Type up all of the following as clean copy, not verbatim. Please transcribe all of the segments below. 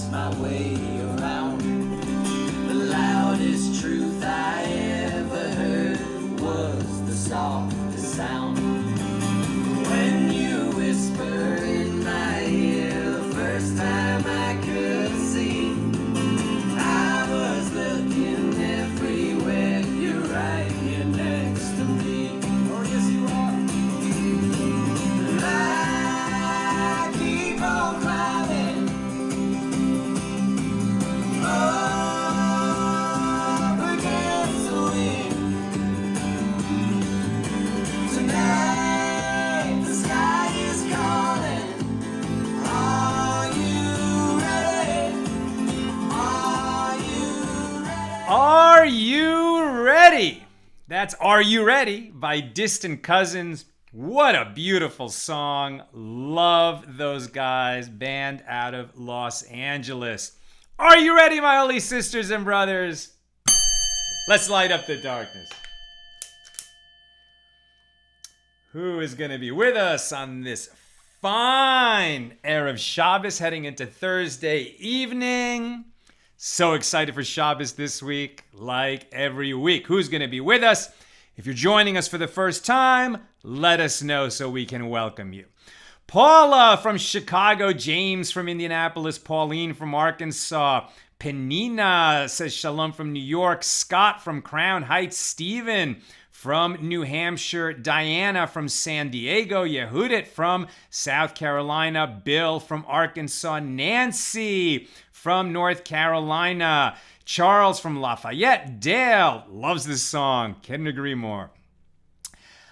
force my way around. The loudest truth I ever heard was the softest sound. When you whisper in my ear the first time I could see, I was looking everywhere. You're right here next to me. Oh yes you are. I keep on climbing up against the wind. Tonight the sky is calling. Are you ready? Are you ready? Are you ready? That's Are You Ready by Distant Cousins. What a beautiful song. Love those guys. Band out of Los Angeles. Are you ready, my holy sisters and brothers? Let's light up the darkness. Who is going to be with us on this fine Erev Shabbos heading into Thursday evening? So excited for Shabbos this week, like every week. Who's going to be with us? If you're joining us for the first time, let us know so we can welcome you. Paula from Chicago, James from Indianapolis, Pauline from Arkansas, Penina says shalom from New York, Scott from Crown Heights, Stephen from New Hampshire, Diana from San Diego, Yehudit from South Carolina, Bill from Arkansas, Nancy from North Carolina, Charles from Lafayette, Dale loves this song, couldn't agree more.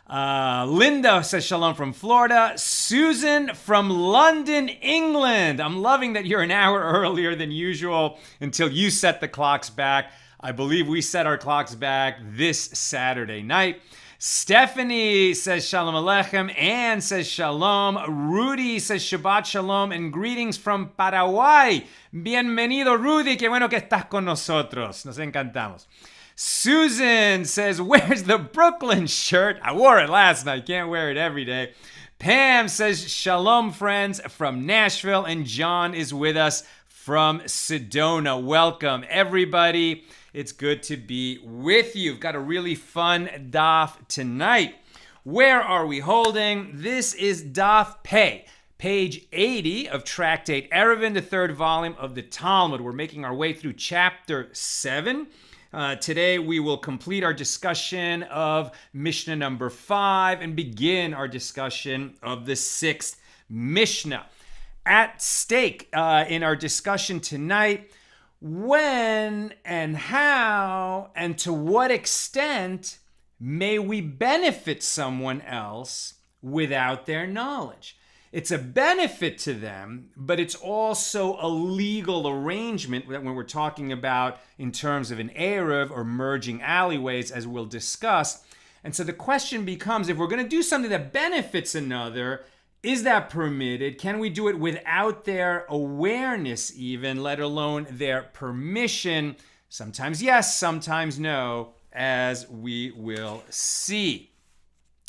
Linda says shalom from Florida. Susan from London, England. I'm loving that you're an hour earlier than usual until you set the clocks back. I believe we set our clocks back this Saturday night. Stephanie says shalom aleichem. Anne says shalom. Rudy says Shabbat shalom and greetings from Paraguay. Bienvenido, Rudy. Qué bueno que estás con nosotros. Nos encantamos. Susan says, where's the Brooklyn shirt? I wore it last night. Can't wear it every day. Pam says, shalom, friends, from Nashville. And John is with us from Sedona. Welcome, everybody. It's good to be with you. We've got a really fun daf tonight. Where are we holding? This is daf pei, page 80 of Tractate Eruvin, the third volume of the Talmud. We're making our way through chapter 7. Today we will complete our discussion of Mishna number 5 and begin our discussion of the 6th Mishna. At stake in our discussion tonight, when and how and to what extent may we benefit someone else without their knowledge? It's a benefit to them, but it's also a legal arrangement when we're talking about in terms of an eruv or merging alleyways, as we'll discuss. And so the question becomes, if we're going to do something that benefits another, is that permitted? Can we do it without their awareness even, let alone their permission? Sometimes yes, sometimes no, as we will see.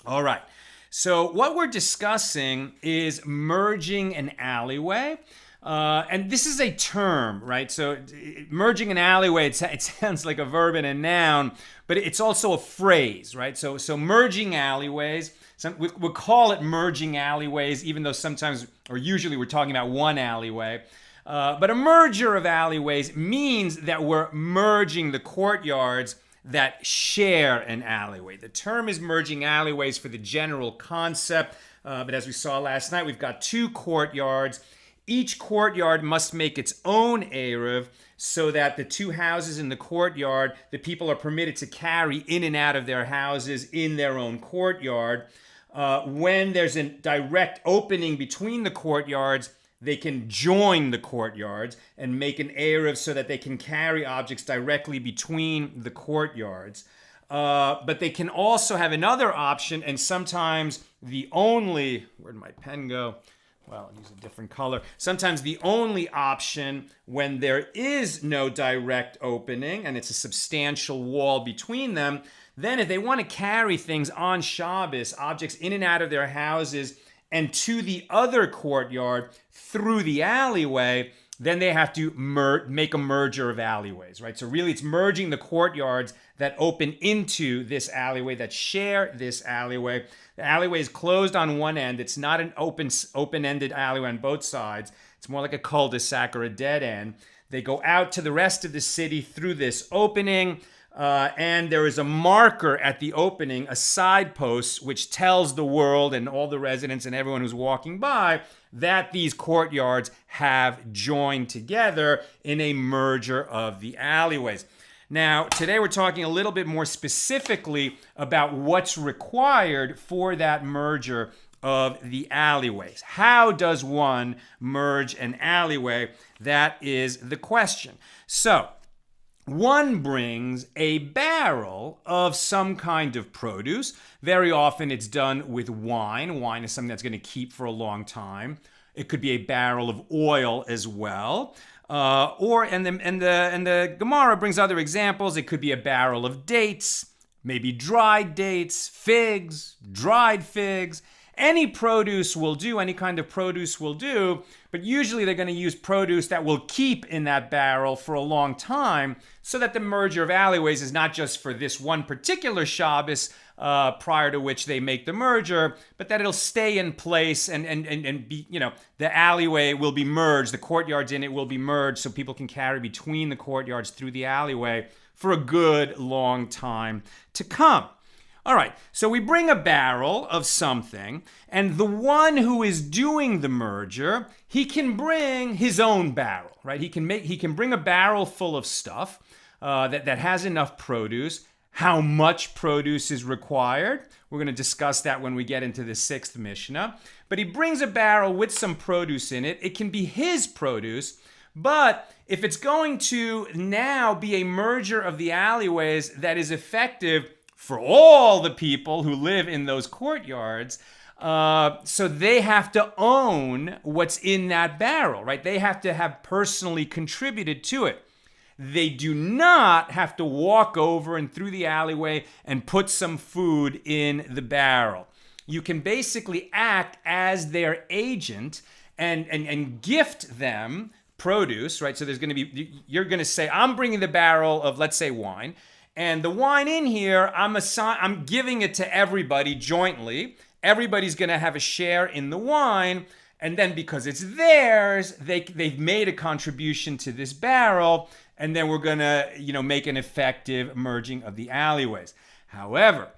All right. So what we're discussing is merging an alleyway. And this is a term, right? So merging an alleyway, it sounds like a verb and a noun, but it's also a phrase, right? So merging alleyways, we'll call it merging alleyways, even though sometimes or usually we're talking about one alleyway. But a merger of alleyways means that we're merging the courtyards that share an alleyway. The term is merging alleyways for the general concept, but as we saw last night, we've got two courtyards. Each courtyard must make its own eruv so that the two houses in the courtyard, the people are permitted to carry in and out of their houses in their own courtyard. When there's a direct opening between the courtyards, they can join the courtyards and make an eruv so that they can carry objects directly between the courtyards. But they can also have another option, and sometimes the only, where'd my pen go? Well, I'll use a different color. Sometimes the only option when there is no direct opening and it's a substantial wall between them, then if they want to carry things on Shabbos, objects in and out of their houses and to the other courtyard through the alleyway, then they have to make a merger of alleyways, right? So really it's merging the courtyards that open into this alleyway, that share this alleyway. The alleyway is closed on one end. It's not an open-ended alleyway on both sides. It's more like a cul-de-sac or a dead end. They go out to the rest of the city through this opening, and there is a marker at the opening, a signpost, which tells the world and all the residents and everyone who's walking by that these courtyards have joined together in a merger of the alleyways. Now, today we're talking a little bit more specifically about what's required for that merger of the alleyways. How does one merge an alleyway? That is the question. So, one brings a barrel of some kind of produce. Very often it's done with wine. Wine is something that's going to keep for a long time. It could be a barrel of oil as well. And the Gemara brings other examples. It could be a barrel of dates, maybe dried dates, figs, dried figs. Any produce will do, any kind of produce will do, but usually they're going to use produce that will keep in that barrel for a long time so that the merger of alleyways is not just for this one particular Shabbos prior to which they make the merger, but that it'll stay in place and be, the alleyway will be merged, the courtyards in it will be merged so people can carry between the courtyards through the alleyway for a good long time to come. All right, so we bring a barrel of something, and the one who is doing the merger, he can bring his own barrel, right? He can bring a barrel full of stuff that has enough produce. How much produce is required? We're going to discuss that when we get into the 6th Mishnah. But he brings a barrel with some produce in it. It can be his produce, but if it's going to now be a merger of the alleyways that is effective for all the people who live in those courtyards, so they have to own what's in that barrel, right? They have to have personally contributed to it. They do not have to walk over and through the alleyway and put some food in the barrel. You can basically act as their agent and gift them produce, right? So you're going to say, I'm bringing the barrel of, let's say, wine. And the wine in here, I'm giving it to everybody jointly. Everybody's going to have a share in the wine. And then because it's theirs, they've made a contribution to this barrel. And then we're going to, make an effective merging of the alleyways. However,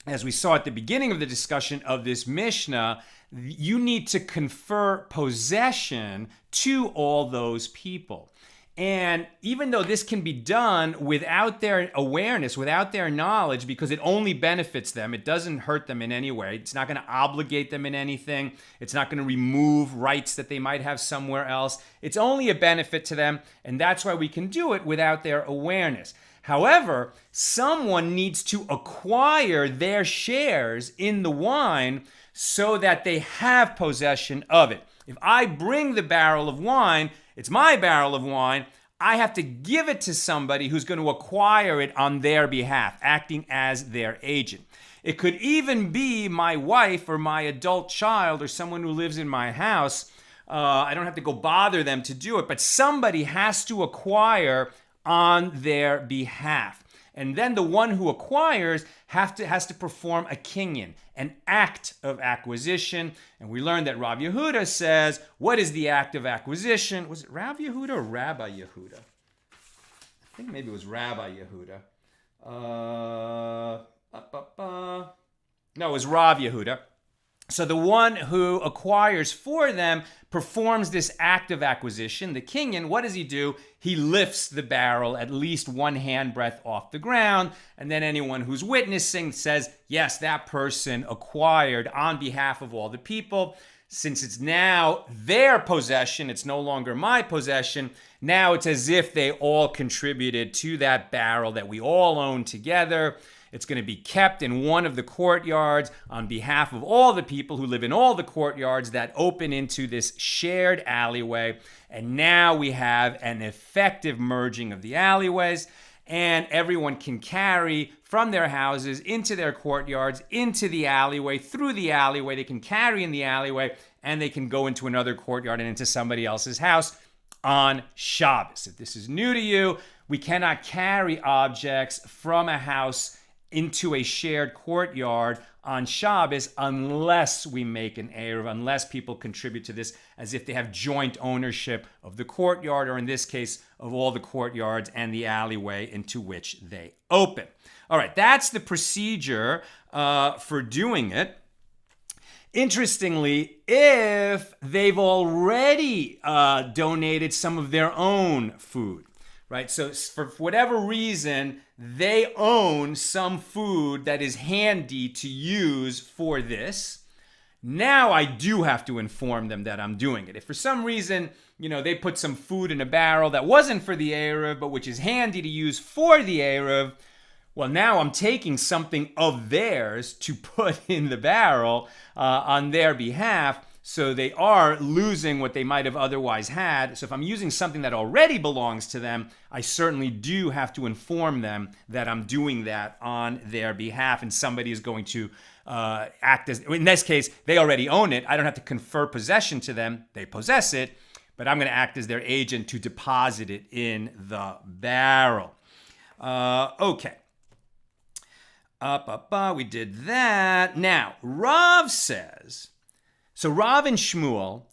as we saw at the beginning of the discussion of this Mishnah, you need to confer possession to all those people. And even though this can be done without their awareness, without their knowledge, because it only benefits them, it doesn't hurt them in any way. It's not going to obligate them in anything. It's not going to remove rights that they might have somewhere else. It's only a benefit to them, and that's why we can do it without their awareness. However, someone needs to acquire their shares in the wine so that they have possession of it. If I bring the barrel of wine, it's my barrel of wine, I have to give it to somebody who's going to acquire it on their behalf, acting as their agent. It could even be my wife or my adult child or someone who lives in my house. I don't have to go bother them to do it, but somebody has to acquire on their behalf. And then the one who acquires has to perform a kinyan, an act of acquisition. And we learned that Rabbi Yehuda says, what is the act of acquisition? Was it Rabbi Yehuda or Rabbi Yehuda? I think maybe it was Rabbi Yehuda. No, it was Rav Yehuda. So the one who acquires for them performs this act of acquisition. The kinyan, what does he do? He lifts the barrel at least one handbreadth off the ground, and then anyone who's witnessing says, yes, that person acquired on behalf of all the people. Since it's now their possession, it's no longer my possession, now it's as if they all contributed to that barrel that we all own together. It's going to be kept in one of the courtyards on behalf of all the people who live in all the courtyards that open into this shared alleyway. And now we have an effective merging of the alleyways, and everyone can carry from their houses into their courtyards, into the alleyway, through the alleyway. They can carry in the alleyway, and they can go into another courtyard and into somebody else's house on Shabbos. If this is new to you, we cannot carry objects from a house into a shared courtyard on Shabbos unless we make an eruv, unless people contribute to this as if they have joint ownership of the courtyard, or in this case, of all the courtyards and the alleyway into which they open. All right, that's the procedure for doing it. Interestingly, if they've already donated some of their own food, right? So for whatever reason, they own some food that is handy to use for this. Now I do have to inform them that I'm doing it. If for some reason, they put some food in a barrel that wasn't for the eruv, but which is handy to use for the eruv, well, now I'm taking something of theirs to put in the barrel on their behalf. So they are losing what they might have otherwise had. So if I'm using something that already belongs to them, I certainly do have to inform them that I'm doing that on their behalf. And somebody is going to act as, in this case, they already own it. I don't have to confer possession to them. They possess it, but I'm going to act as their agent to deposit it in the barrel. Okay. We did that. Now, Rav says, so Rav and Shmuel,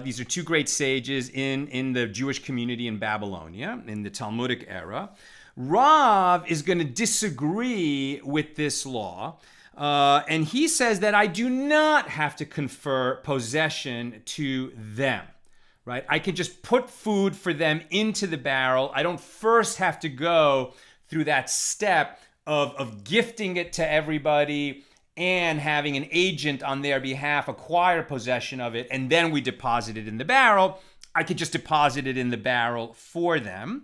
these are two great sages in the Jewish community in Babylonia, in the Talmudic era. Rav is going to disagree with this law, and he says that I do not have to confer possession to them, right? I can just put food for them into the barrel. I don't first have to go through that step of gifting it to everybody and having an agent on their behalf acquire possession of it, and then we deposit it in the barrel. I could just deposit it in the barrel for them.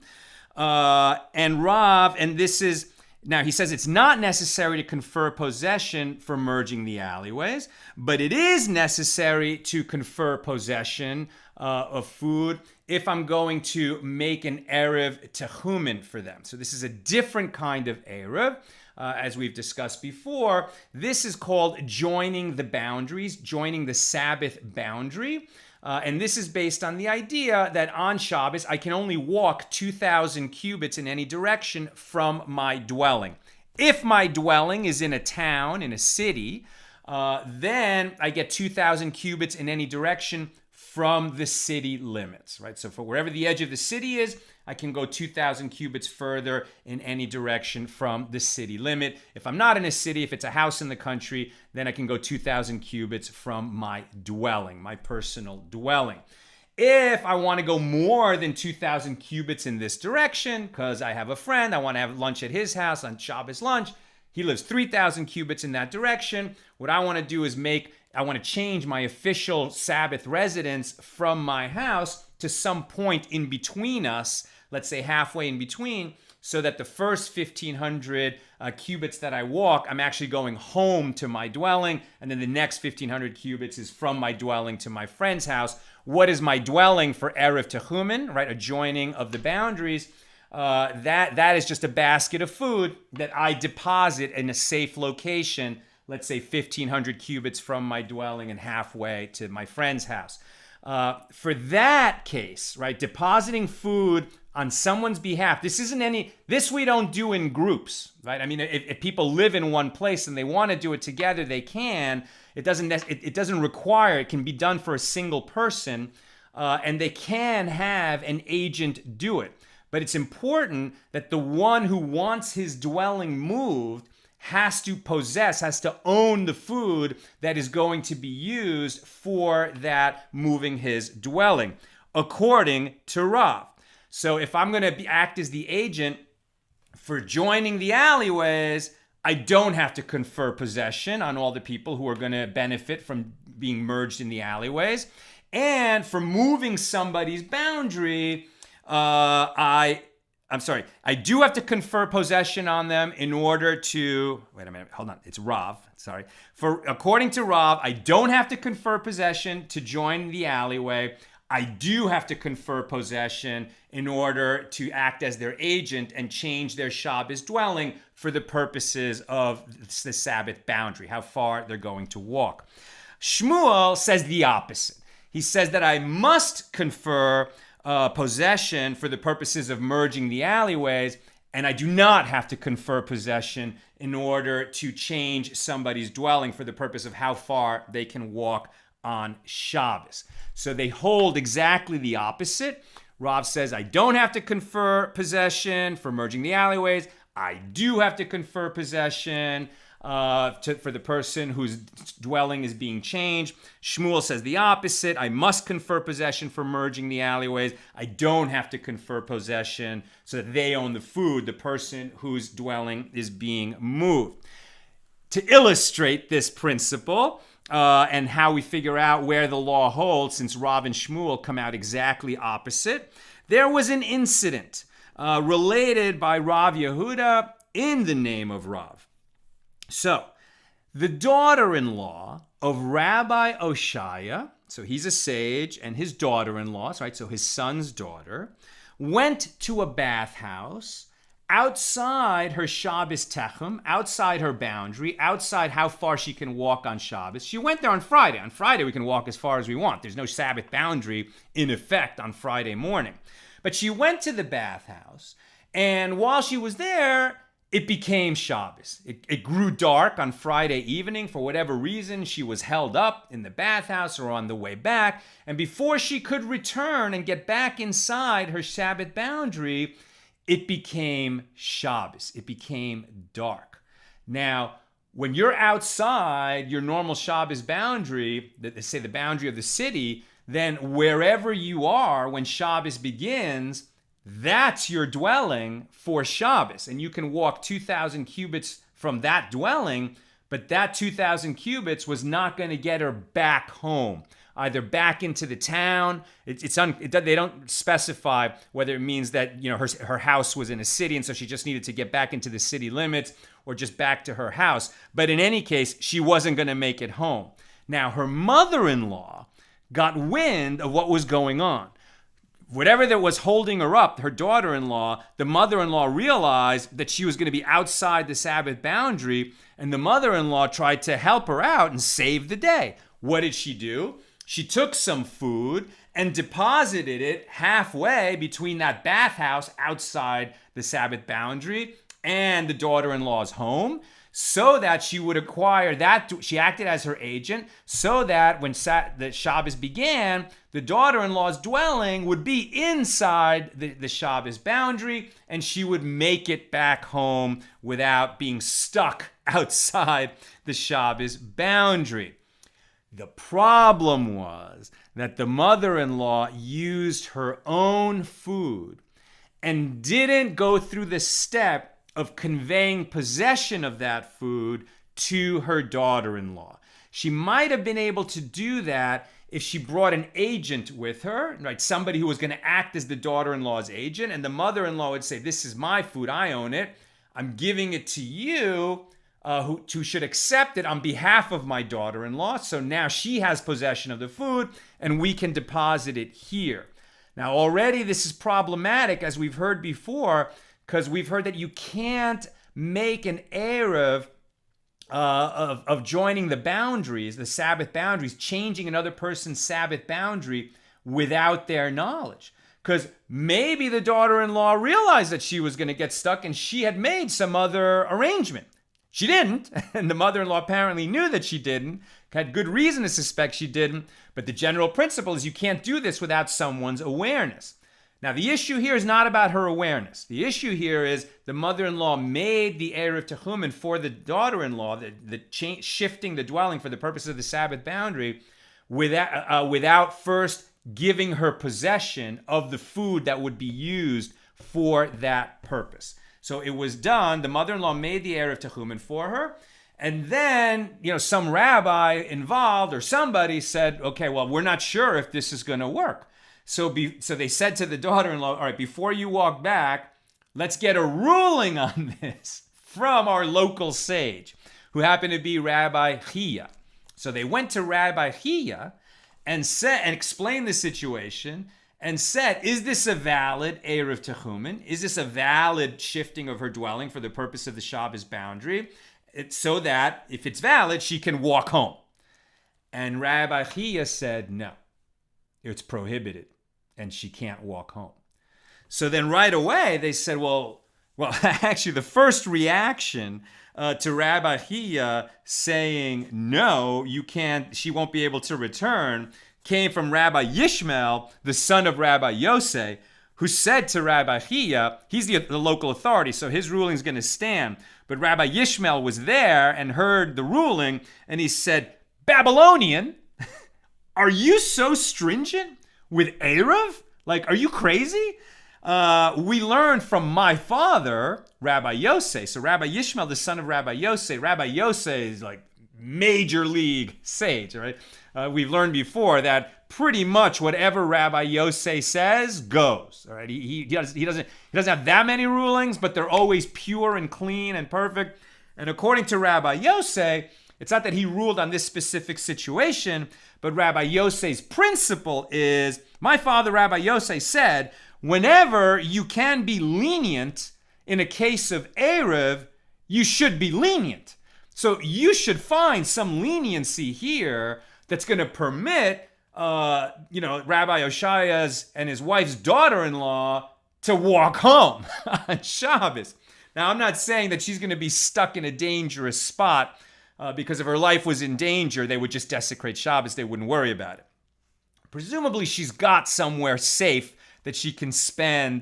And Rav, and this is, now he says it's not necessary to confer possession for merging the alleyways, but it is necessary to confer possession of food if I'm going to make an eruv techumin for them. So this is a different kind of eruv. As we've discussed before, this is called joining the boundaries, joining the Sabbath boundary. And this is based on the idea that on Shabbos, I can only walk 2,000 cubits in any direction from my dwelling. If my dwelling is in a town, in a city, then I get 2,000 cubits in any direction from the city limits, right? So for wherever the edge of the city is, I can go 2,000 cubits further in any direction from the city limit. If I'm not in a city, if it's a house in the country, then I can go 2,000 cubits from my dwelling, my personal dwelling. If I want to go more than 2,000 cubits in this direction, because I have a friend, I want to have lunch at his house on Shabbos lunch, he lives 3,000 cubits in that direction. What I want to do is I want to change my official Sabbath residence from my house to some point in between us, let's say halfway in between, so that the first 1,500 cubits that I walk, I'm actually going home to my dwelling, and then the next 1,500 cubits is from my dwelling to my friend's house. What is my dwelling for eruv techumin, right? A joining of the boundaries. That is just a basket of food that I deposit in a safe location, let's say 1,500 cubits from my dwelling and halfway to my friend's house. For that case, right, depositing food on someone's behalf, this we don't do in groups, right? I mean, if people live in one place and they want to do it together, they can. It doesn't require, it can be done for a single person, and they can have an agent do it. But it's important that the one who wants his dwelling moved has to own the food that is going to be used for that moving his dwelling, according to Rav. So if I'm going to act as the agent for joining the alleyways, I don't have to confer possession on all the people who are going to benefit from being merged in the alleyways. And for moving somebody's boundary, I do have to confer possession on them in order to, wait a minute, hold on, it's Rav, sorry. According to Rav, I don't have to confer possession to join the alleyway. I do have to confer possession in order to act as their agent and change their Shabbos dwelling for the purposes of the Sabbath boundary, how far they're going to walk. Shmuel says the opposite. He says that I must confer possession for the purposes of merging the alleyways, and I do not have to confer possession in order to change somebody's dwelling for the purpose of how far they can walk on Shabbos. So they hold exactly the opposite. Rav says, I don't have to confer possession for merging the alleyways. I do have to confer possession for the person whose dwelling is being changed. Shmuel says the opposite. I must confer possession for merging the alleyways. I don't have to confer possession so that they own the food, the person whose dwelling is being moved. To illustrate this principle and how we figure out where the law holds, since Rav and Shmuel come out exactly opposite, there was an incident related by Rav Yehuda in the name of Rav. So, the daughter-in-law of Rabbi Oshaya, so he's a sage, and his daughter-in-law, right, so his son's daughter, went to a bathhouse outside her Shabbos techumin, outside her boundary, outside how far she can walk on Shabbos. She went there on Friday. On Friday, we can walk as far as we want. There's no Sabbath boundary in effect on Friday morning. But she went to the bathhouse, and while she was there, it became Shabbos. It grew dark on Friday evening. For whatever reason, she was held up in the bathhouse or on the way back. And before she could return and get back inside her Sabbath boundary, it became Shabbos. It became dark. Now, when you're outside your normal Shabbos boundary, say the boundary of the city, then wherever you are when Shabbos begins, that's your dwelling for Shabbos. And you can walk 2,000 cubits from that dwelling, but that 2,000 cubits was not going to get her back home, either back into the town. They don't specify whether it means that her house was in a city and so she just needed to get back into the city limits or just back to her house. But in any case, she wasn't going to make it home. Now, her mother-in-law got wind of what was going on. Whatever that was holding her up, her daughter-in-law, the mother-in-law realized that she was going to be outside the Sabbath boundary, and the mother-in-law tried to help her out and save the day. What did she do? She took some food and deposited it halfway between that bathhouse outside the Sabbath boundary and the daughter-in-law's home, so that she would acquire that. She acted as her agent, so that when the Shabbos began, the daughter-in-law's dwelling would be inside the Shabbos boundary, and she would make it back home without being stuck outside the Shabbos boundary. The problem was that the mother-in-law used her own food and didn't go through the step of conveying possession of that food to her daughter-in-law. She might have been able to do that if she brought an agent with her, right? Somebody who was going to act as the daughter-in-law's agent, and the mother-in-law would say, this is my food, I own it, I'm giving it to you, who should accept it on behalf of my daughter-in-law, so now she has possession of the food, and we can deposit it here. Now already this is problematic, as we've heard before, because we've heard that you can't make an eruv of joining the boundaries, the Sabbath boundaries, changing another person's Sabbath boundary without their knowledge. Because maybe the daughter-in-law realized that she was going to get stuck and she had made some other arrangement. She didn't, and the mother-in-law apparently knew that she didn't, had good reason to suspect she didn't, but the general principle is you can't do this without someone's awareness. Now, the issue here is not about her awareness. The issue here is the mother-in-law made the eruv techumin for the daughter-in-law, shifting the dwelling for the purpose of the Sabbath boundary, without first giving her possession of the food that would be used for that purpose. So it was done. The mother-in-law made the eruv techumin for her, and then some rabbi involved or somebody said, "Okay, well, we're not sure if this is going to work." So they said to the daughter-in-law, all right, before you walk back, let's get a ruling on this from our local sage, who happened to be Rabbi Hiyya. So they went to Rabbi Hiyya and explained the situation and said, is this a valid eruv techumin? Is this a valid shifting of her dwelling for the purpose of the Shabbos boundary? So that if it's valid, she can walk home. And Rabbi Hiyya said, no, it's prohibited. and she can't walk home. So then right away they said, well, actually the first reaction to Rabbi Hiyya saying, no, you can't, she won't be able to return, came from Rabbi Yishmael, the son of Rabbi Yosef, who said to Rabbi Hiyya, he's the local authority, so his ruling is going to stand. But Rabbi Yishmael was there and heard the ruling, and he said, Babylonian, are you so stringent with eruv? Like, are you crazy? We learned from my father, Rabbi Yosef. So Rabbi Yishmael, the son of Rabbi Yosef is like major league sage, right? We've learned before that pretty much whatever Rabbi Yosef says goes. All right, he doesn't have that many rulings, but they're always pure and clean and perfect. And according to Rabbi Yosef, it's not that he ruled on this specific situation, but Rabbi Yosef's principle is, my father Rabbi Yosef said, whenever you can be lenient in a case of eruv, you should be lenient. So you should find some leniency here that's going to permit, Rabbi Oshaia's and his wife's daughter-in-law to walk home on Shabbos. Now, I'm not saying that she's going to be stuck in a dangerous spot because if her life was in danger, they would just desecrate Shabbos. They wouldn't worry about it. Presumably, she's got somewhere safe that she can spend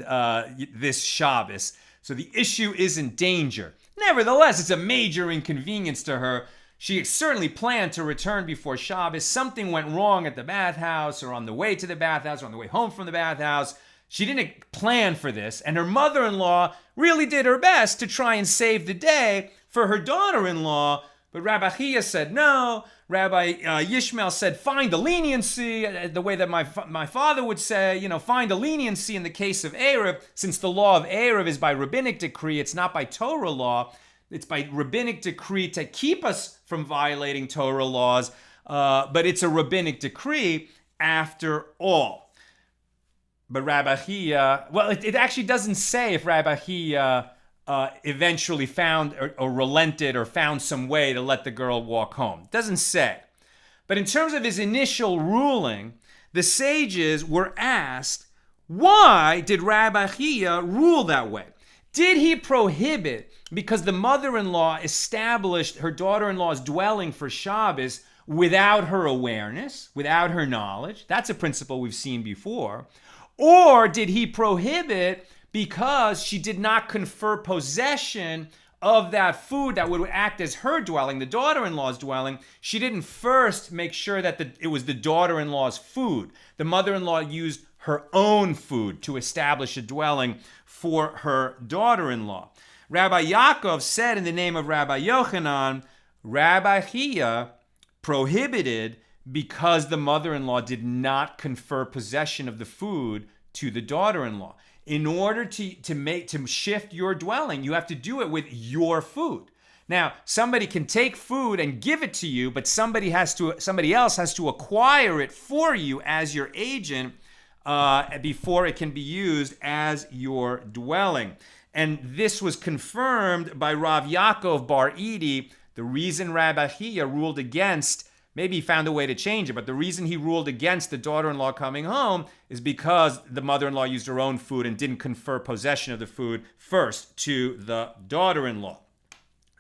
this Shabbos. So the issue isn't danger. Nevertheless, it's a major inconvenience to her. She certainly planned to return before Shabbos. Something went wrong at the bathhouse or on the way to the bathhouse or on the way home from the bathhouse. She didn't plan for this, and her mother-in-law really did her best to try and save the day for her daughter-in-law, but Rabbi Hiyya said no. Rabbi Yishmael said, find the leniency, the way that my father would say, find the leniency in the case of eruv, since the law of eruv is by rabbinic decree, it's not by Torah law. It's by rabbinic decree to keep us from violating Torah laws, but it's a rabbinic decree after all. But Rabbi Hiyya, it actually doesn't say if Rabbi Hiyya eventually found or relented or found some way to let the girl walk home. It doesn't say. But in terms of his initial ruling, the sages were asked, why did Rabbi Hiyya rule that way? Did he prohibit because the mother-in-law established her daughter-in-law's dwelling for Shabbos without her awareness, without her knowledge? That's a principle we've seen before. Or did he prohibit because she did not confer possession of that food that would act as her dwelling, the daughter-in-law's dwelling? She didn't first make sure that it was the daughter-in-law's food. The mother-in-law used her own food to establish a dwelling for her daughter-in-law. Rabbi Yaakov said in the name of Rabbi Yochanan, Rabbi Hiyya prohibited because the mother-in-law did not confer possession of the food to the daughter-in-law. In order to shift your dwelling, you have to do it with your food. Now, somebody can take food and give it to you, but somebody else has to acquire it for you as your agent before it can be used as your dwelling. And this was confirmed by Rav Yaakov Bar Idi. The reason Rabbi Hiyya ruled against, maybe he found a way to change it, but the reason he ruled against the daughter-in-law coming home is because the mother-in-law used her own food and didn't confer possession of the food first to the daughter-in-law.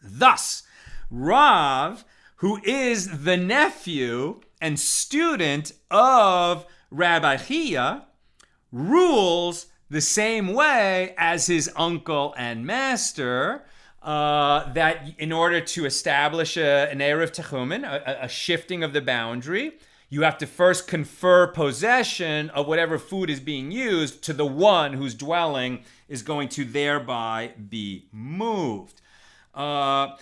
Thus, Rav, who is the nephew and student of Rabbi Hiyya, rules the same way as his uncle and master, that in order to establish an eruv techumin, a shifting of the boundary, you have to first confer possession of whatever food is being used to the one whose dwelling is going to thereby be moved. But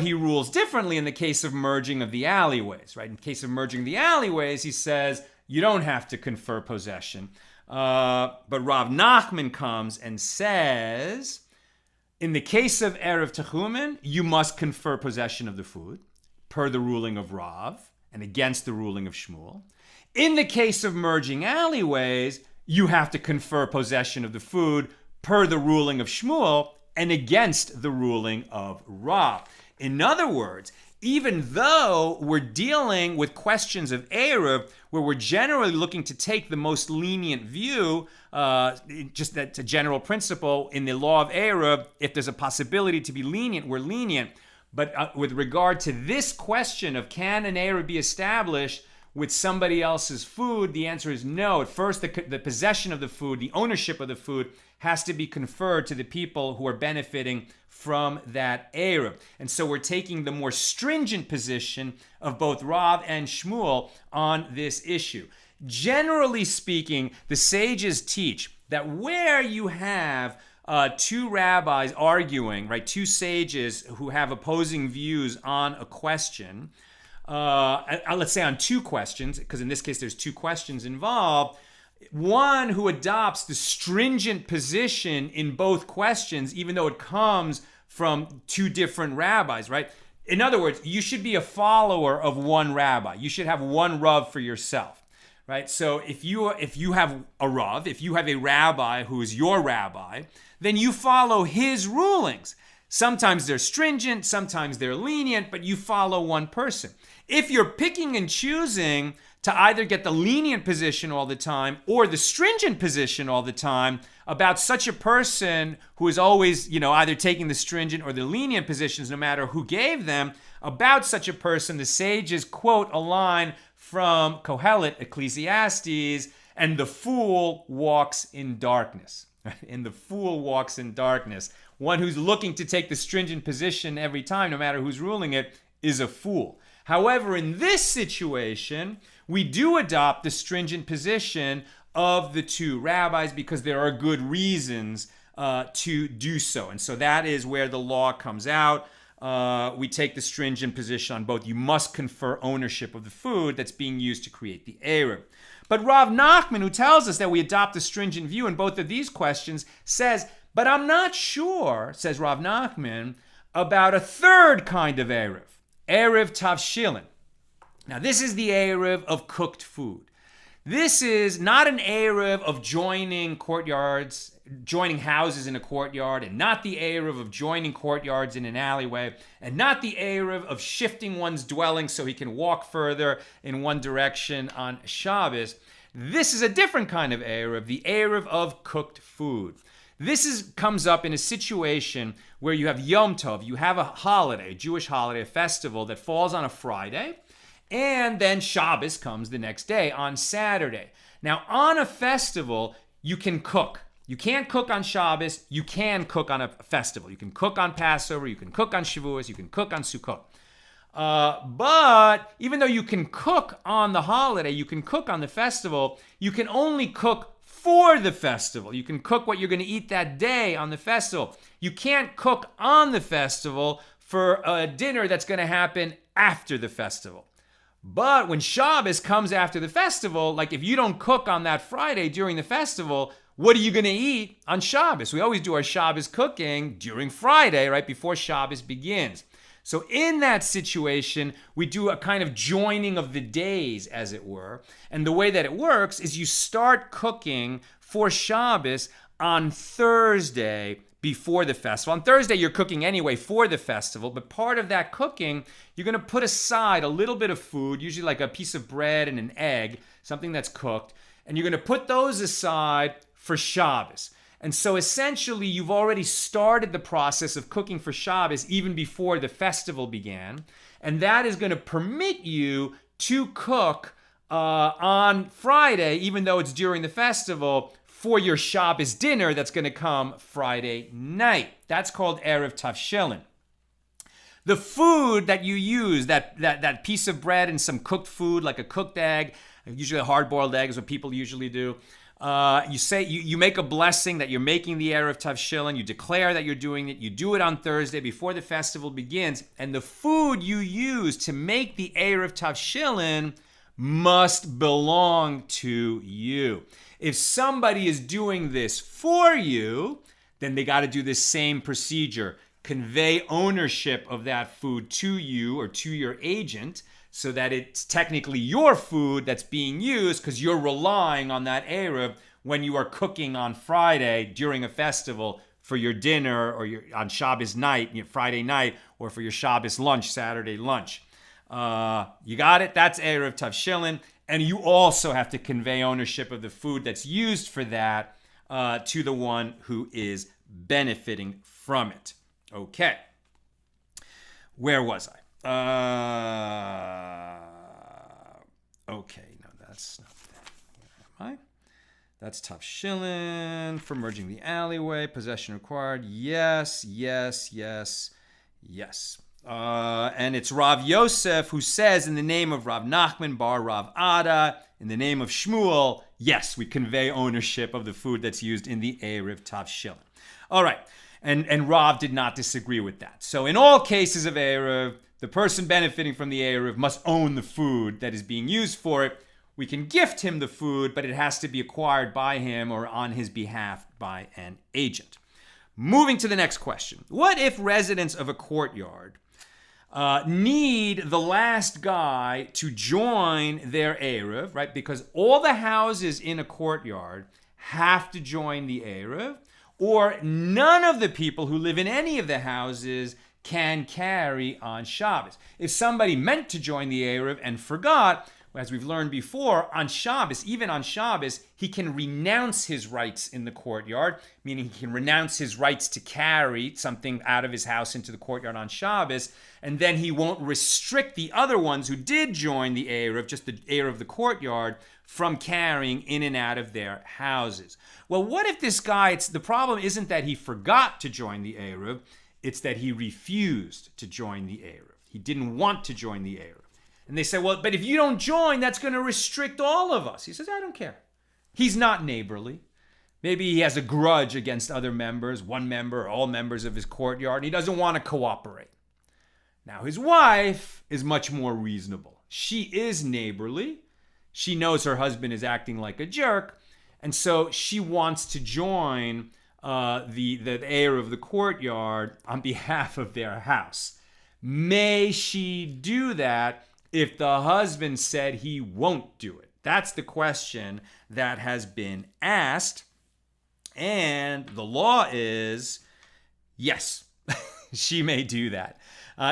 he rules differently in the case of merging of the alleyways, right? In case of merging the alleyways, he says you don't have to confer possession. But Rav Nachman comes and says, in the case of eruv techumin, you must confer possession of the food, per the ruling of Rav, and against the ruling of Shmuel. In the case of merging alleyways, you have to confer possession of the food, per the ruling of Shmuel, and against the ruling of Rav. In other words, even though we're dealing with questions of eruv, where we're generally looking to take the most lenient view, just that's a general principle in the law of eruv, if there's a possibility to be lenient, we're lenient. But with regard to this question of can an eruv be established with somebody else's food, the answer is no. At first, the possession of the food, the ownership of the food, has to be conferred to the people who are benefiting from that eruv. And so we're taking the more stringent position of both Rav and Shmuel on this issue. Generally speaking, the sages teach that where you have two rabbis arguing, right, two sages who have opposing views on a question, let's say on two questions, because in this case there's two questions involved, one who adopts the stringent position in both questions, even though it comes from two different rabbis, right? In other words, you should be a follower of one rabbi. You should have one Rav for yourself, right? So if you have a Rav, if you have a rabbi who is your rabbi, then you follow his rulings. Sometimes they're stringent, sometimes they're lenient, but you follow one person. If you're picking and choosing to either get the lenient position all the time or the stringent position all the time about such a person who is always, either taking the stringent or the lenient positions, no matter who gave them, about such a person, the sages quote a line from Kohelet, Ecclesiastes, and the fool walks in darkness. And the fool walks in darkness. One who's looking to take the stringent position every time, no matter who's ruling it, is a fool. However, in this situation, we do adopt the stringent position of the two rabbis because there are good reasons to do so. And so that is where the law comes out. We take the stringent position on both. You must confer ownership of the food that's being used to create the eruv. But Rav Nachman, who tells us that we adopt the stringent view in both of these questions, says, but I'm not sure, says Rav Nachman, about a third kind of eruv, eruv tavshilin. Now, this is the eruv of cooked food. This is not an eruv of joining courtyards, joining houses in a courtyard, and not the eruv of joining courtyards in an alleyway, and not the eruv of shifting one's dwelling so he can walk further in one direction on Shabbos. This is a different kind of eruv, the eruv of cooked food. This comes up in a situation where you have Yom Tov, you have a holiday, a Jewish holiday, a festival that falls on a Friday, and then Shabbos comes the next day on Saturday. Now, on a festival, you can cook. You can't cook on Shabbos. You can cook on a festival. You can cook on Passover. You can cook on Shavuos. You can cook on Sukkot. But even though you can cook on the holiday, you can cook on the festival, you can only cook for the festival. You can cook what you're going to eat that day on the festival. You can't cook on the festival for a dinner that's going to happen after the festival. But when Shabbos comes after the festival, like if you don't cook on that Friday during the festival, what are you going to eat on Shabbos? We always do our Shabbos cooking during Friday, right before Shabbos begins. So in that situation, we do a kind of joining of the days, as it were. And the way that it works is you start cooking for Shabbos on Thursday before the festival. On Thursday, you're cooking anyway for the festival, but part of that cooking, you're going to put aside a little bit of food, usually like a piece of bread and an egg, something that's cooked, and you're going to put those aside for Shabbos. And so essentially, you've already started the process of cooking for Shabbos even before the festival began, and that is going to permit you to cook on Friday, even though it's during the festival, for your Shabbos dinner that's going to come Friday night. That's called eruv tavshilin. The food that you use, that piece of bread and some cooked food, like a cooked egg, usually a hard-boiled egg is what people usually do. You make a blessing that you're making the eruv tavshilin. You declare that you're doing it. You do it on Thursday before the festival begins. And the food you use to make the eruv tavshilin must belong to you. If somebody is doing this for you, then they got to do the same procedure. Convey ownership of that food to you or to your agent so that it's technically your food that's being used because you're relying on that eruv when you are cooking on Friday during a festival for your dinner or on Shabbos night, Friday night, or for your Shabbos lunch, Saturday lunch. You got it? That's eruv tavshilin. And you also have to convey ownership of the food that's used for that to the one who is benefiting from it. Okay. Where was I? Okay, no, that's not that. Where am I? That's tavshilin for merging the alleyway. Possession required. Yes. And it's Rav Yosef who says, in the name of Rav Nachman bar Rav Ada, in the name of Shmuel, yes, we convey ownership of the food that's used in the eruv tavshilin. All right. And Rav did not disagree with that. So in all cases of eruv, the person benefiting from the eruv must own the food that is being used for it. We can gift him the food, but it has to be acquired by him or on his behalf by an agent. Moving to the next question. What if residents of a courtyard need the last guy to join their eruv, right? Because all the houses in a courtyard have to join the eruv, or none of the people who live in any of the houses can carry on Shabbos. If somebody meant to join the eruv and forgot, as we've learned before, on Shabbos, even on Shabbos, he can renounce his rights in the courtyard, meaning he can renounce his rights to carry something out of his house into the courtyard on Shabbos, and then he won't restrict the other ones who did join the eruv, just the eruv of the courtyard, from carrying in and out of their houses. Well, what if this guy, the problem isn't that he forgot to join the eruv, it's that he refused to join the eruv. He didn't want to join the eruv. And they say, well, but if you don't join, that's going to restrict all of us. He says, I don't care. He's not neighborly. Maybe he has a grudge against other members, one member or all members of his courtyard, and he doesn't want to cooperate. Now, his wife is much more reasonable. She is neighborly. She knows her husband is acting like a jerk, and so she wants to join the heir of the courtyard on behalf of their house. May she do that if the husband said he won't do it? That's the question that has been asked. And the law is, yes, she may do that.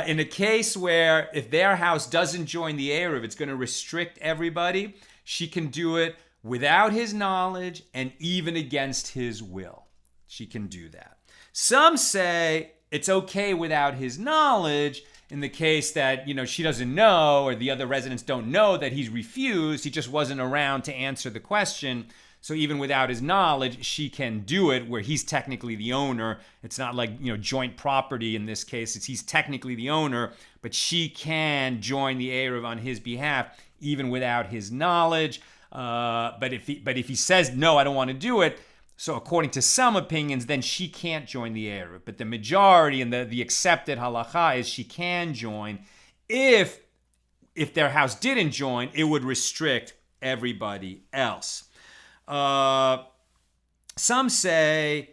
In a case where if their house doesn't join the eruv, it's going to restrict everybody, she can do it without his knowledge and even against his will. She can do that. Some say it's okay without his knowledge in the case that, she doesn't know or the other residents don't know that he's refused. He just wasn't around to answer the question. So even without his knowledge, she can do it where he's technically the owner. It's not like, joint property in this case. He's technically the owner, but she can join the eruv on his behalf even without his knowledge. But if he says, no, I don't want to do it, so according to some opinions, then she can't join the eruv. But the majority and the accepted halacha is she can join. If their house didn't join, it would restrict everybody else. Some say,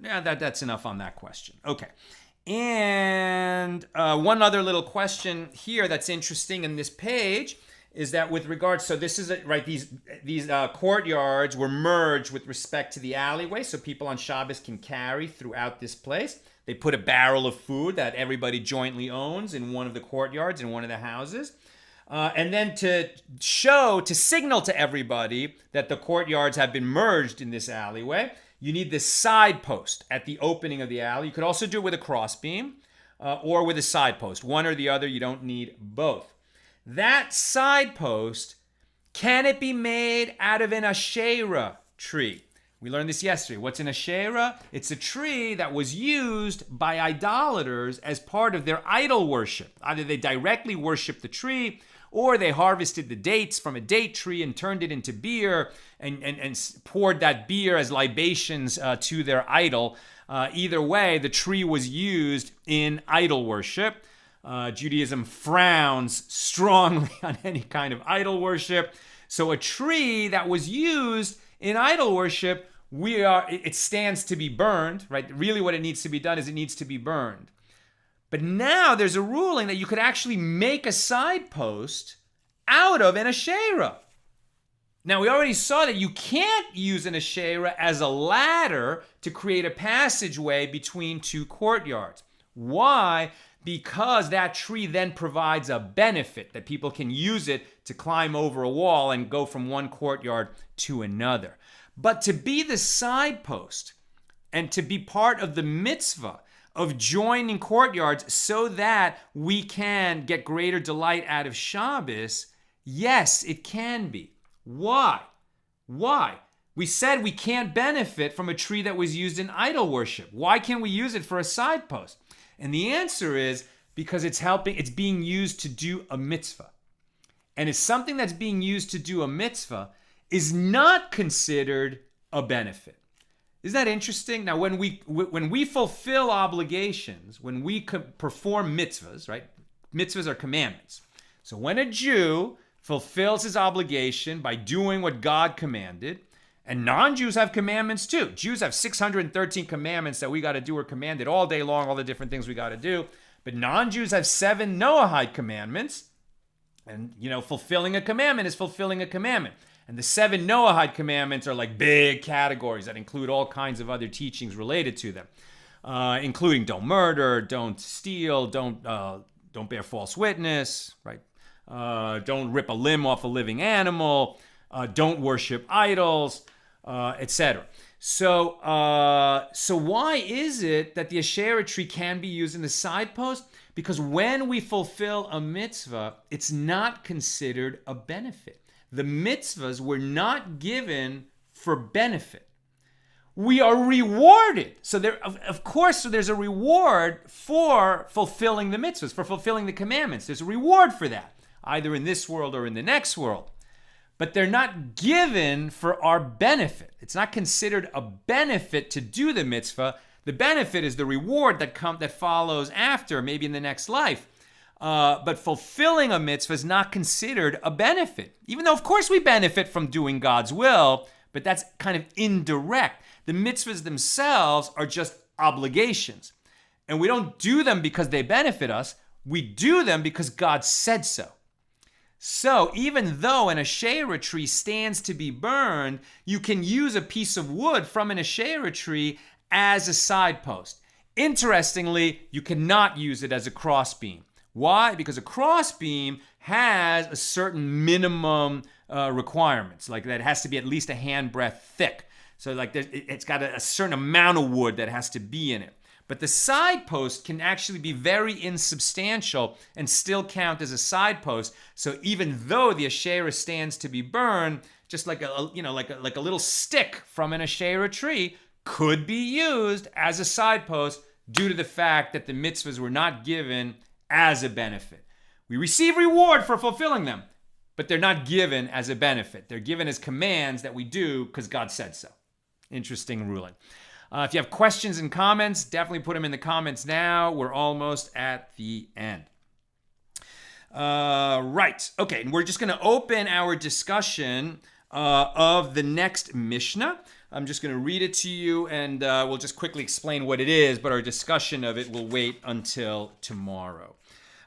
that's enough on that question. Okay. And one other little question here that's interesting in this page is that with regards, so this is right. These courtyards were merged with respect to the alleyway, so people on Shabbos can carry throughout this place. They put a barrel of food that everybody jointly owns in one of the courtyards in one of the houses, and then to signal to everybody that the courtyards have been merged in this alleyway, you need this side post at the opening of the alley. You could also do it with a crossbeam or with a side post, one or the other. You don't need both. That side post, can it be made out of an Asherah tree? We learned this yesterday. What's an Asherah? It's a tree that was used by idolaters as part of their idol worship. Either they directly worshiped the tree, or they harvested the dates from a date tree and turned it into beer and poured that beer as libations to their idol. Either way, the tree was used in idol worship. Judaism frowns strongly on any kind of idol worship. So a tree that was used in idol worship, it stands to be burned, right? Really what it needs to be done is it needs to be burned. But now there's a ruling that you could actually make a side post out of an Asherah. Now, we already saw that you can't use an Asherah as a ladder to create a passageway between two courtyards. Why? Because that tree then provides a benefit that people can use it to climb over a wall and go from one courtyard to another. But to be the side post and to be part of the mitzvah of joining courtyards so that we can get greater delight out of Shabbos, yes, it can be. Why? We said we can't benefit from a tree that was used in idol worship. Why can't we use it for a side post? And the answer is because it's being used to do a mitzvah. And it's something that's being used to do a mitzvah is not considered a benefit. Isn't that interesting? Now, when we fulfill obligations, when we perform mitzvahs, right? Mitzvahs are commandments. So when a Jew fulfills his obligation by doing what God commanded, and non-Jews have commandments too. Jews have 613 commandments that we got to do or commanded all day long, all the different things we got to do. But non-Jews have 7 Noahide Commandments. And, fulfilling a commandment is fulfilling a commandment. And the 7 Noahide Commandments are like big categories that include all kinds of other teachings related to them, including don't murder, don't steal, don't bear false witness, right? Don't rip a limb off a living animal, don't worship idols, etc. So why is it that the Asherah tree can be used in the side post? Because when we fulfill a mitzvah, it's not considered a benefit. The mitzvahs were not given for benefit. We are rewarded. So there's a reward for fulfilling the mitzvahs, for fulfilling the commandments. There's a reward for that, either in this world or in the next world. But they're not given for our benefit. It's not considered a benefit to do the mitzvah. The benefit is the reward that follows after, maybe in the next life. But fulfilling a mitzvah is not considered a benefit. Even though, of course, we benefit from doing God's will, but that's kind of indirect. The mitzvahs themselves are just obligations. And we don't do them because they benefit us. We do them because God said so. So even though an Asherah tree stands to be burned, you can use a piece of wood from an Asherah tree as a side post. Interestingly, you cannot use it as a crossbeam. Why? Because a crossbeam has a certain minimum requirements, like that it has to be at least a handbreadth thick. So like it's got a certain amount of wood that has to be in it. But the side post can actually be very insubstantial and still count as a side post. So even though the Asherah stands to be burned, just like a little stick from an Asherah tree could be used as a side post due to the fact that the mitzvahs were not given as a benefit. We receive reward for fulfilling them, but they're not given as a benefit. They're given as commands that we do because God said so. Interesting ruling. If you have questions and comments, definitely put them in the comments now. We're almost at the end. Right. Okay, and we're just going to open our discussion of the next Mishnah. I'm just going to read it to you, and we'll just quickly explain what it is, but our discussion of it will wait until tomorrow.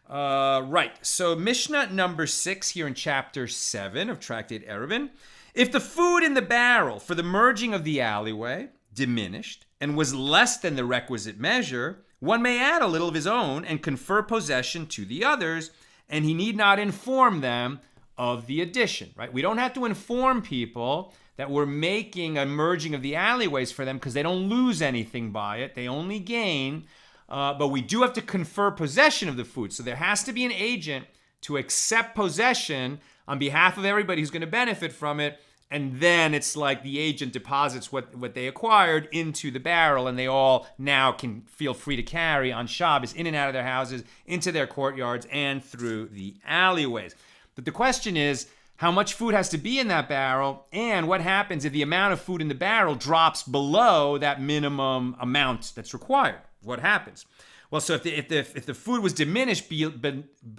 Right. So Mishnah number 6 here in chapter 7 of Tractate Eruvin. If the food in the barrel for the merging of the alleyway diminished and was less than the requisite measure, one may add a little of his own and confer possession to the others, and he need not inform them of the addition, right? We don't have to inform people that we're making a merging of the alleyways for them because they don't lose anything by it. They only gain, but we do have to confer possession of the food. So there has to be an agent to accept possession on behalf of everybody who's going to benefit from it. And then it's like the agent deposits what they acquired into the barrel, and they all now can feel free to carry on Shabbos in and out of their houses, into their courtyards, and through the alleyways. But the question is, how much food has to be in that barrel, and what happens if the amount of food in the barrel drops below that minimum amount that's required? What happens? Well, so if the food was diminished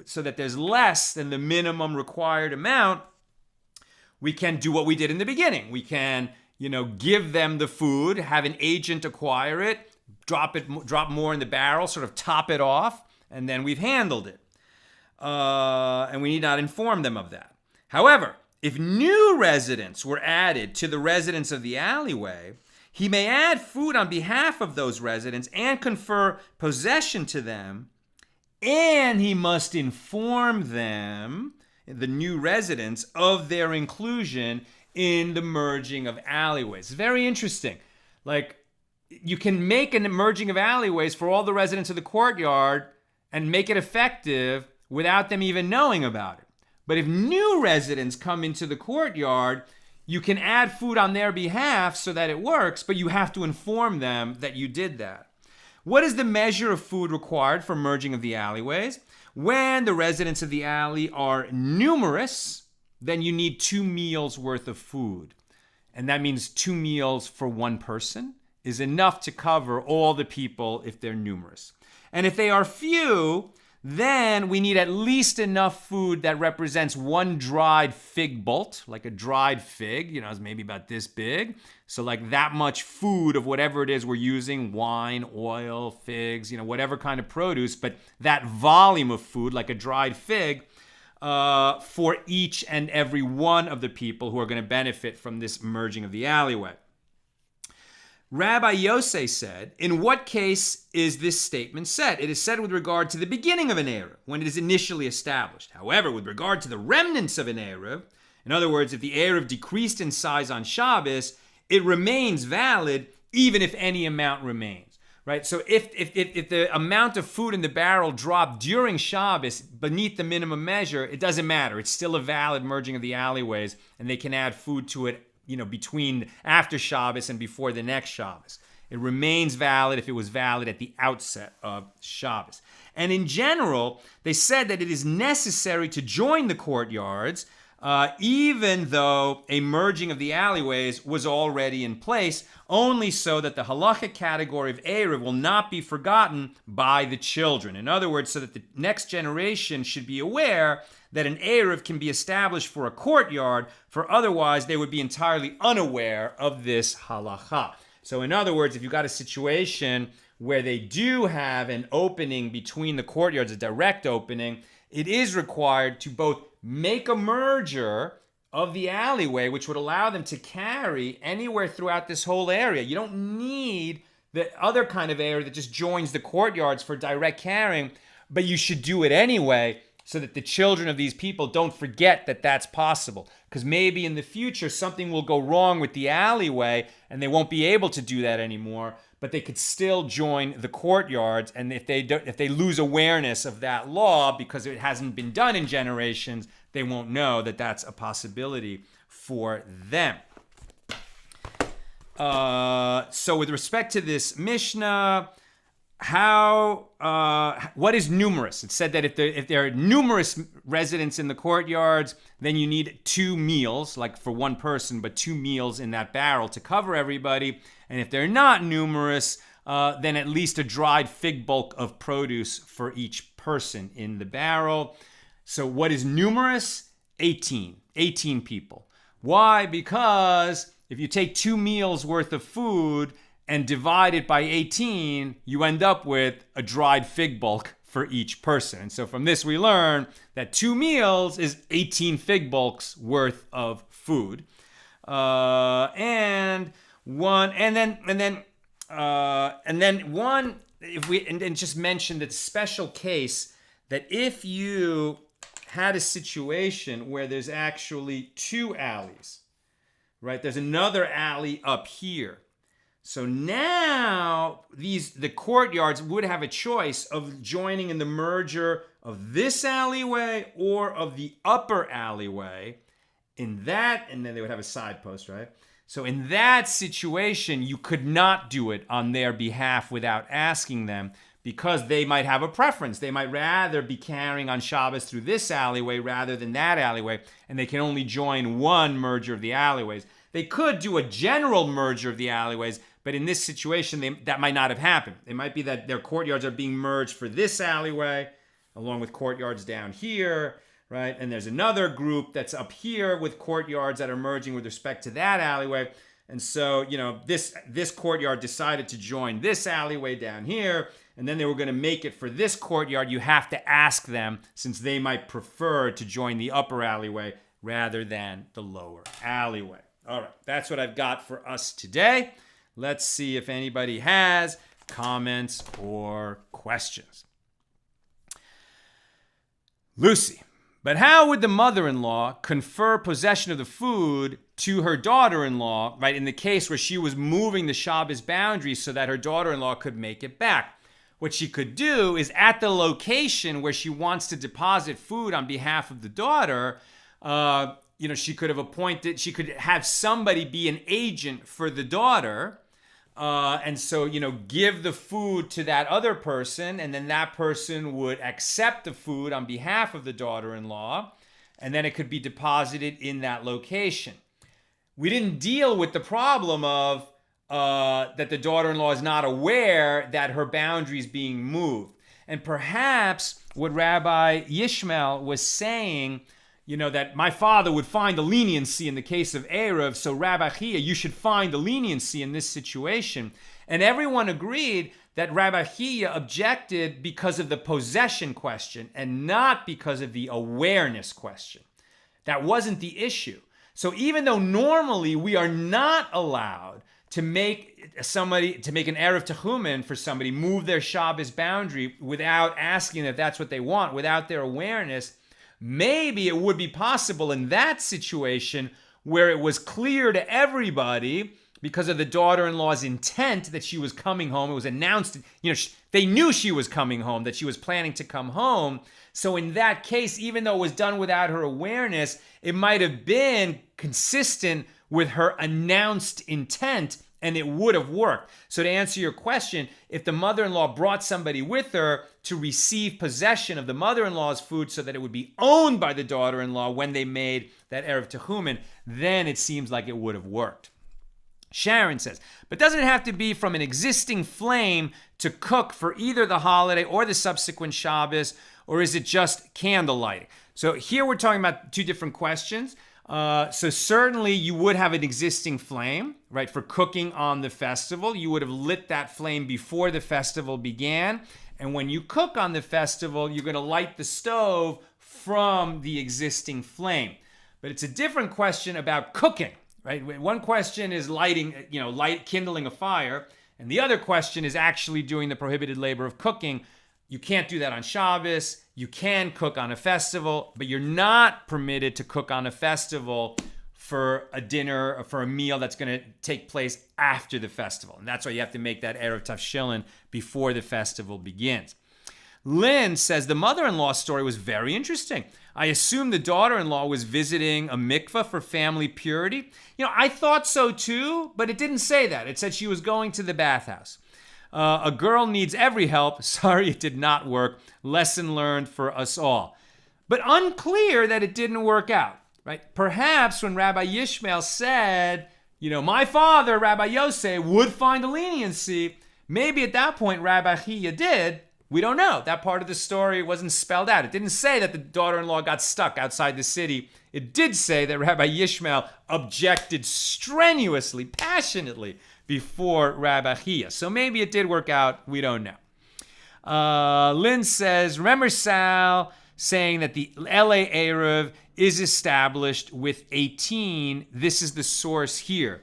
so that there's less than the minimum required amount, we can do what we did in the beginning. We can, give them the food, have an agent acquire it, drop more in the barrel, sort of top it off, and then we've handled it. And we need not inform them of that. However, if new residents were added to the residents of the alleyway, he may add food on behalf of those residents and confer possession to them, and he must inform them, the new residents, of their inclusion in the merging of alleyways. Very interesting. Like, you can make an merging of alleyways for all the residents of the courtyard and make it effective without them even knowing about it. But if new residents come into the courtyard, you can add food on their behalf so that it works, but you have to inform them that you did that. What is the measure of food required for merging of the alleyways? When the residents of the alley are numerous, then you need 2 meals worth of food. And that means 2 meals for one person is enough to cover all the people if they're numerous. And if they are few, then we need at least enough food that represents 1 dried fig bolt, like a dried fig, it's maybe about this big. So like that much food of whatever it is we're using, wine, oil, figs, whatever kind of produce, but that volume of food, like a dried fig, for each and every one of the people who are going to benefit from this merging of the alleyway. Rabbi Yosef said, in what case is this statement said? It is said with regard to the beginning of an eruv, when it is initially established. However, with regard to the remnants of an eruv, in other words, if the eruv decreased in size on Shabbos, it remains valid even if any amount remains. Right? So if the amount of food in the barrel dropped during Shabbos beneath the minimum measure, it doesn't matter. It's still a valid merging of the alleyways, and they can add food to it between after Shabbos and before the next Shabbos. It remains valid if it was valid at the outset of Shabbos. And in general, they said that it is necessary to join the courtyards even though a merging of the alleyways was already in place, only so that the halachic category of eruv will not be forgotten by the children. In other words, so that the next generation should be aware that an eruv can be established for a courtyard, for otherwise they would be entirely unaware of this halacha. So in other words, if you've got a situation where they do have an opening between the courtyards, a direct opening, it is required to both make a merger of the alleyway, which would allow them to carry anywhere throughout this whole area. You don't need the other kind of area that just joins the courtyards for direct carrying, but you should do it anyway so that the children of these people don't forget that that's possible. Because maybe in the future something will go wrong with the alleyway and they won't be able to do that anymore, but they could still join the courtyards. And if they lose awareness of that law because it hasn't been done in generations, they won't know that that's a possibility for them. So with respect to this Mishnah, what is numerous? It said that if there are numerous residents in the courtyards, then you need 2 meals, like for one person, but 2 meals in that barrel to cover everybody. And if they're not numerous, then at least a dried fig bulk of produce for each person in the barrel. So what is numerous? 18 people. Why? Because if you take 2 meals worth of food and divide it by 18, you end up with a dried fig bulk for each person. And so from this we learn that 2 meals is 18 fig bulks worth of food. And just mention that special case that if you had a situation where there's actually 2 alleys, right? There's another alley up here. So now the courtyards would have a choice of joining in the merger of this alleyway or of the upper alleyway. And then they would have a side post, right? So in that situation, you could not do it on their behalf without asking them, because they might have a preference. They might rather be carrying on Shabbos through this alleyway rather than that alleyway, and they can only join one merger of the alleyways. They could do a general merger of the alleyways, but in this situation, that might not have happened. It might be that their courtyards are being merged for this alleyway, along with courtyards down here, right? And there's another group that's up here with courtyards that are merging with respect to that alleyway. And so, this courtyard decided to join this alleyway down here, and then they were going to make it for this courtyard. You have to ask them, since they might prefer to join the upper alleyway rather than the lower alleyway. All right, that's what I've got for us today. Let's see if anybody has comments or questions. Lucy, but how would the mother-in-law confer possession of the food to her daughter-in-law, right, in the case where she was moving the Shabbos boundaries so that her daughter-in-law could make it back? What she could do is at the location where she wants to deposit food on behalf of the daughter, she could have somebody be an agent for the daughter, and so, give the food to that other person, and then that person would accept the food on behalf of the daughter-in-law, and then it could be deposited in that location. We didn't deal with the problem of that the daughter-in-law is not aware that her boundary is being moved. And perhaps what Rabbi Yishmael was saying, that my father would find the leniency in the case of eruv, so Rabbi Hiyya, you should find the leniency in this situation. And everyone agreed that Rabbi Hiyya objected because of the possession question and not because of the awareness question. That wasn't the issue. So even though normally we are not allowed to make an eruv techumin for somebody, move their Shabbos boundary without asking if that's what they want, without their awareness, maybe it would be possible in that situation where it was clear to everybody because of the daughter-in-law's intent that she was coming home. It was announced, they knew she was coming home, that she was planning to come home. So in that case, even though it was done without her awareness, it might have been consistent with her announced intent, and it would have worked. So to answer your question, if the mother-in-law brought somebody with her to receive possession of the mother-in-law's food so that it would be owned by the daughter-in-law when they made that eruv techumin, then it seems like it would have worked. Sharon says, but doesn't it have to be from an existing flame to cook for either the holiday or the subsequent Shabbos, or is it just candle lighting? So here we're talking about two different questions. So certainly you would have an existing flame, right, for cooking on the festival. You would have lit that flame before the festival began. And when you cook on the festival, you're going to light the stove from the existing flame. But it's a different question about cooking, right? One question is kindling a fire. And the other question is actually doing the prohibited labor of cooking. You can't do that on Shabbos. You can cook on a festival, but you're not permitted to cook on a festival for a dinner or for a meal that's going to take place after the festival. And that's why you have to make that eruv tafshilin before the festival begins. Lynn says the mother-in-law story was very interesting. I assume the daughter-in-law was visiting a mikveh for family purity. I thought so too, but it didn't say that. It said she was going to the bathhouse. A girl needs every help. Sorry, it did not work. Lesson learned for us all. But unclear that it didn't work out, right? Perhaps when Rabbi Yishmael said, my father, Rabbi Yosef, would find the leniency, maybe at that point Rabbi Hiyya did. We don't know. That part of the story wasn't spelled out. It didn't say that the daughter-in-law got stuck outside the city. It did say that Rabbi Yishmael objected strenuously, passionately, before Rabbi Hiyya. So maybe it did work out. We don't know. Lynn says, remember Sal saying that the LA eruv is established with 18. This is the source here.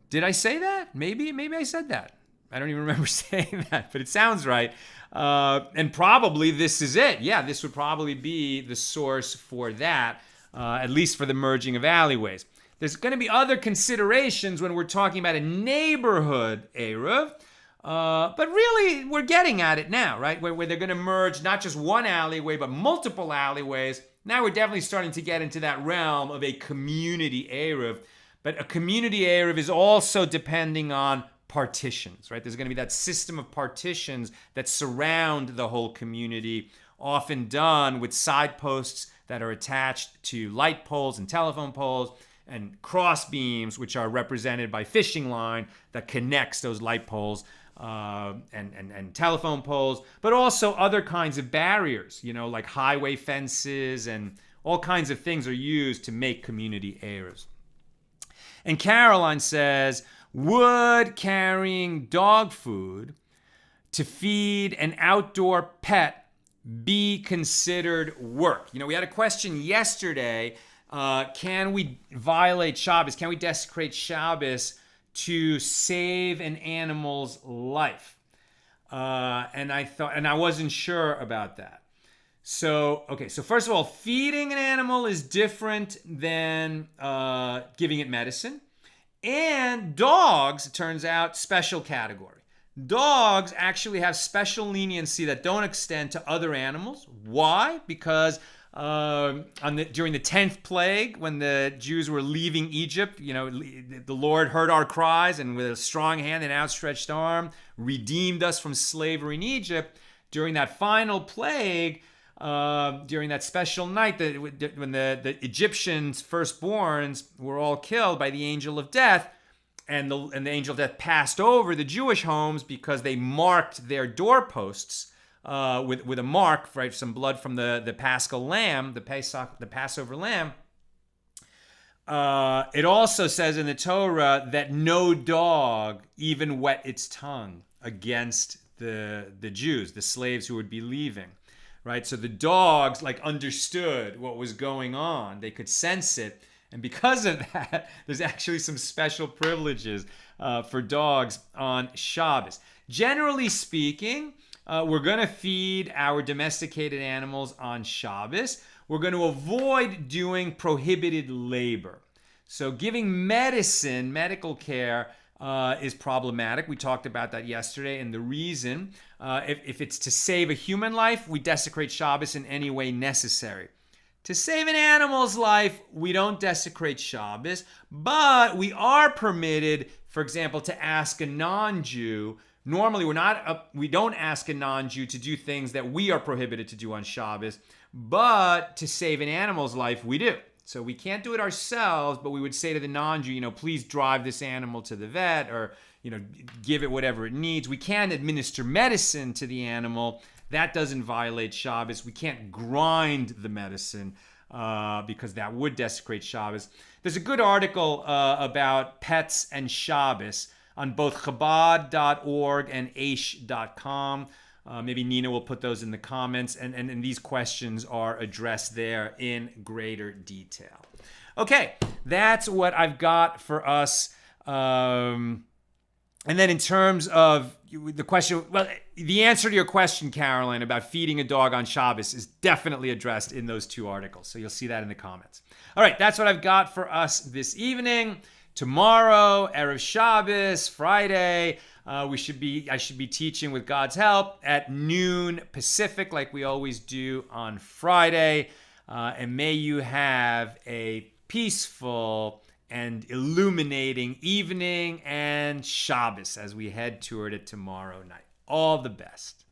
Did I say that? Maybe I said that. I don't even remember saying that, but it sounds right. And probably this is it. Yeah, this would probably be the source for that, at least for the merging of alleyways. There's going to be other considerations when we're talking about a neighborhood eruv, but really we're getting at it now, right? Where they're going to merge not just one alleyway, but multiple alleyways. Now we're definitely starting to get into that realm of a community eruv. But a community eruv is also depending on partitions, right? There's going to be that system of partitions that surround the whole community, often done with side posts that are attached to light poles and telephone poles, and cross beams, which are represented by fishing line that connects those light poles and telephone poles, but also other kinds of barriers, like highway fences, and all kinds of things are used to make community eruvs. And Caroline says, would carrying dog food to feed an outdoor pet be considered work? We had a question yesterday can we violate Shabbos? Can we desecrate Shabbos to save an animal's life? And I wasn't sure about that. So first of all, feeding an animal is different than giving it medicine. And dogs, it turns out, special category. Dogs actually have special leniency that don't extend to other animals. Why? Because during the 10th plague, when the Jews were leaving Egypt, the Lord heard our cries and with a strong hand and outstretched arm redeemed us from slavery in Egypt. During that final plague, during that special night when the Egyptians' firstborns were all killed by the angel of death, and the angel of death passed over the Jewish homes because they marked their doorposts with a mark, right, some blood from the Paschal lamb, the Passover lamb. It also says in the Torah that no dog even wet its tongue against the Jews, the slaves who would be leaving. Right, so the dogs understood what was going on. They could sense it. And because of that, there's actually some special privileges for dogs on Shabbos. Generally speaking, we're going to feed our domesticated animals on Shabbos. We're going to avoid doing prohibited labor. So giving medical care is problematic. We talked about that yesterday. And the reason, if it's to save a human life, we desecrate Shabbos in any way necessary. To save an animal's life, we don't desecrate Shabbos, but we are permitted, for example, to ask a non-Jew. Normally, we don't ask a non-Jew to do things that we are prohibited to do on Shabbos, but to save an animal's life, we do. So we can't do it ourselves, but we would say to the non-Jew, please drive this animal to the vet, or give it whatever it needs. We can administer medicine to the animal. That doesn't violate Shabbos. We can't grind the medicine because that would desecrate Shabbos. There's a good article about pets and Shabbos on both Chabad.org and Aish.com. Maybe Nina will put those in the comments, and these questions are addressed there in greater detail. Okay, that's what I've got for us. And then in terms of the question, the answer to your question, Caroline, about feeding a dog on Shabbos is definitely addressed in those two articles. So you'll see that in the comments. All right, that's what I've got for us this evening. Tomorrow, Erev Shabbos, Friday, I should be teaching with God's help at noon Pacific, like we always do on Friday. And may you have a peaceful and illuminating evening and Shabbos as we head toward it tomorrow night. All the best.